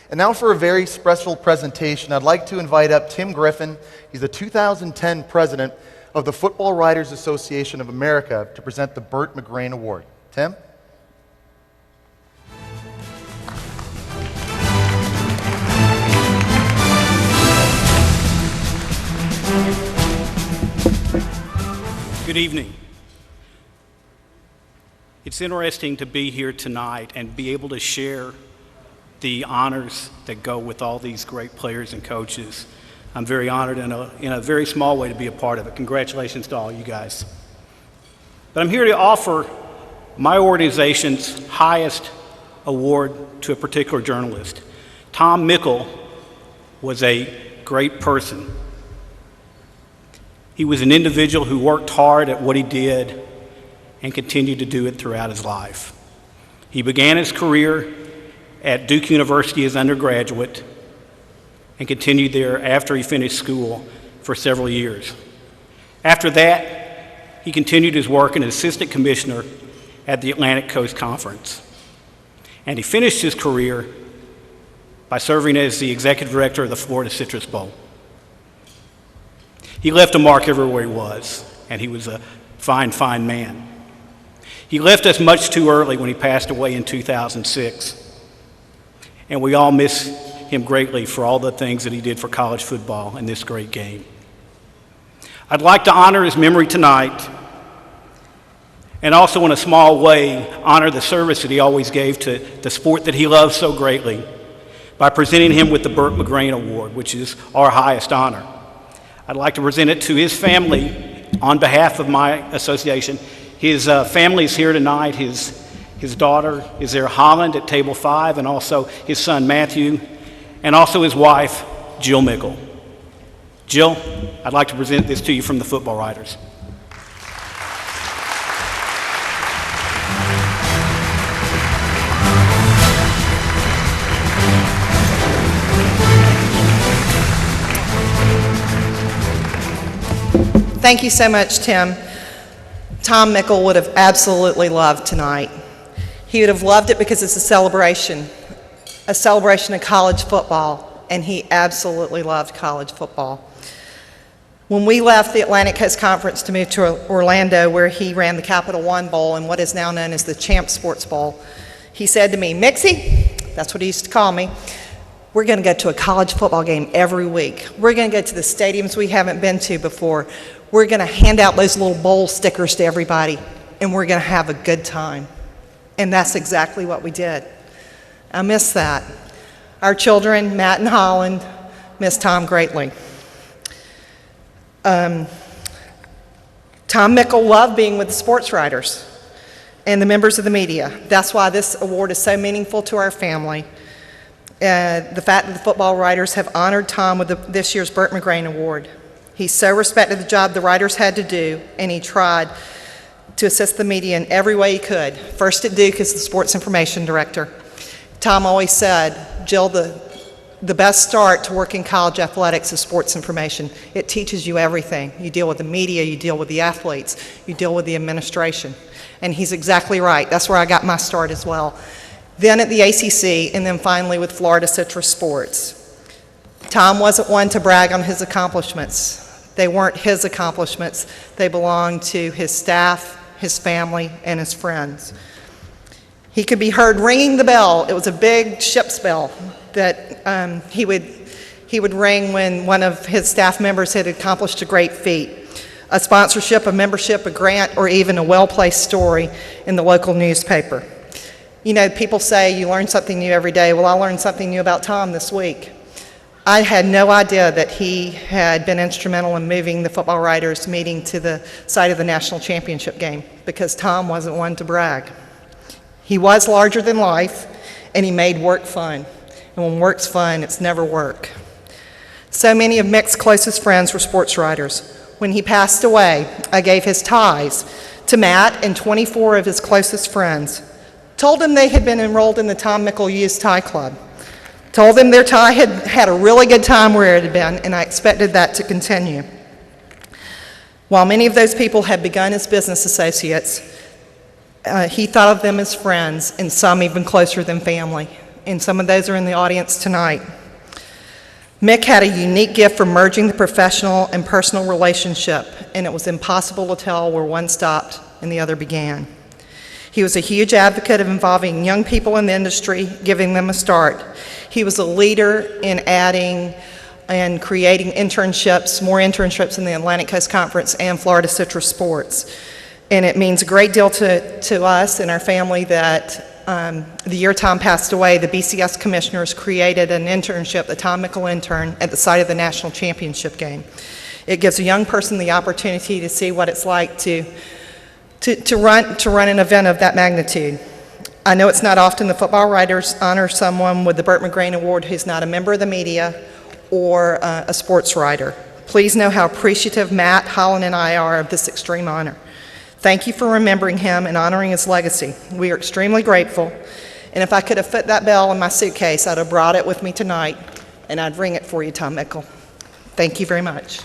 And now for a very special presentation, I'd like to invite up Tim Griffin. He's the 2010 president of the Football Writers Association of America to present the Bert McGrane Award. Tim? Good evening. It's interesting to be here tonight and be able to share the honors that go with all these great players and coaches. I'm very honored in a very small way to be a part of it. Congratulations to all you guys. But I'm here to offer my organization's highest award to a particular journalist. Tom Mickle was a great person. He was an individual who worked hard at what he did and continued to do it throughout his life. He began his career at Duke University as undergraduate and continued there after he finished school for several years. After that, he continued his work as an assistant commissioner at the Atlantic Coast Conference. And he finished his career by serving as the executive director of the Florida Citrus Bowl. He left a mark everywhere he was, and he was a fine, fine man. He left us much too early when he passed away in 2006, and we all miss him greatly for all the things that he did for college football and this great game. I'd like to honor his memory tonight, and also in a small way honor the service that he always gave to the sport that he loved so greatly by presenting him with the Bert McGrane Award, which is our highest honor. I'd like to present it to his family on behalf of my association. His family is here tonight. His daughter is there, Holland, at table 5, and also his son, Matthew, and also his wife, Jill Mickle. Jill, I'd like to present this to you from the Football Writers. Thank you so much, Tim. Tom Mickle would have absolutely loved tonight. He would have loved it because it's a celebration of college football, and he absolutely loved college football. When we left the Atlantic Coast Conference to move to Orlando, where he ran the Capital One Bowl and what is now known as the Champ Sports Bowl, he said to me, "Mixie," that's what he used to call me, "we're going to go to a college football game every week. We're going to go to the stadiums we haven't been to before. We're going to hand out those little bowl stickers to everybody, and we're going to have a good time." And that's exactly what we did. I miss that. Our children, Matt and Holland, miss Tom greatly. Tom Mickle loved being with the sports writers and the members of the media. That's why this award is so meaningful to our family. The fact that the football writers have honored Tom with this year's Bert McGrane Award. He so respected the job the writers had to do, and he tried to assist the media in every way he could. First at Duke as the sports information director. Tom always said, "Jill, the best start to working college athletics is sports information. It teaches you everything. You deal with the media, you deal with the athletes, you deal with the administration." And he's exactly right. That's where I got my start as well. Then at the ACC, and then finally with Florida Citrus Sports. Tom wasn't one to brag on his accomplishments. They weren't his accomplishments. They belonged to his staff, his family, and his friends. He could be heard ringing the bell. It was a big ship's bell that he would ring when one of his staff members had accomplished a great feat, a sponsorship, a membership, a grant, or even a well-placed story in the local newspaper. You know, people say you learn something new every day. Well, I learned something new about Tom this week. I had no idea that he had been instrumental in moving the football writers' meeting to the site of the national championship game, because Tom wasn't one to brag. He was larger than life, and he made work fun. And when work's fun, it's never work. So many of Mick's closest friends were sports writers. When he passed away, I gave his ties to Matt and 24 of his closest friends. Told them they had been enrolled in the Tom Mickle Youth Tie Club. Told them their tie had had a really good time where it had been, and I expected that to continue. While many of those people had begun as business associates, he thought of them as friends, and some even closer than family. and some of those are in the audience tonight. Mick had a unique gift for merging the professional and personal relationship, and it was impossible to tell where one stopped and the other began. He was a huge advocate of involving young people in the industry, giving them a start. He was a leader in adding and creating internships, more internships in the Atlantic Coast Conference and Florida Citrus Sports. And it means a great deal to us and our family that the year Tom passed away, the BCS commissioners created an internship, the Tom Mickle intern, at the site of the national championship game. It gives a young person the opportunity to see what it's like to run an event of that magnitude. I know it's not often the football writers honor someone with the Bert McGrane Award who's not a member of the media or a sports writer. Please know how appreciative Matt, Holland, and I are of this extreme honor. Thank you for remembering him and honoring his legacy. We are extremely grateful, and if I could have fit that bell in my suitcase, I'd have brought it with me tonight, and I'd ring it for you, Tom Mickle. Thank you very much.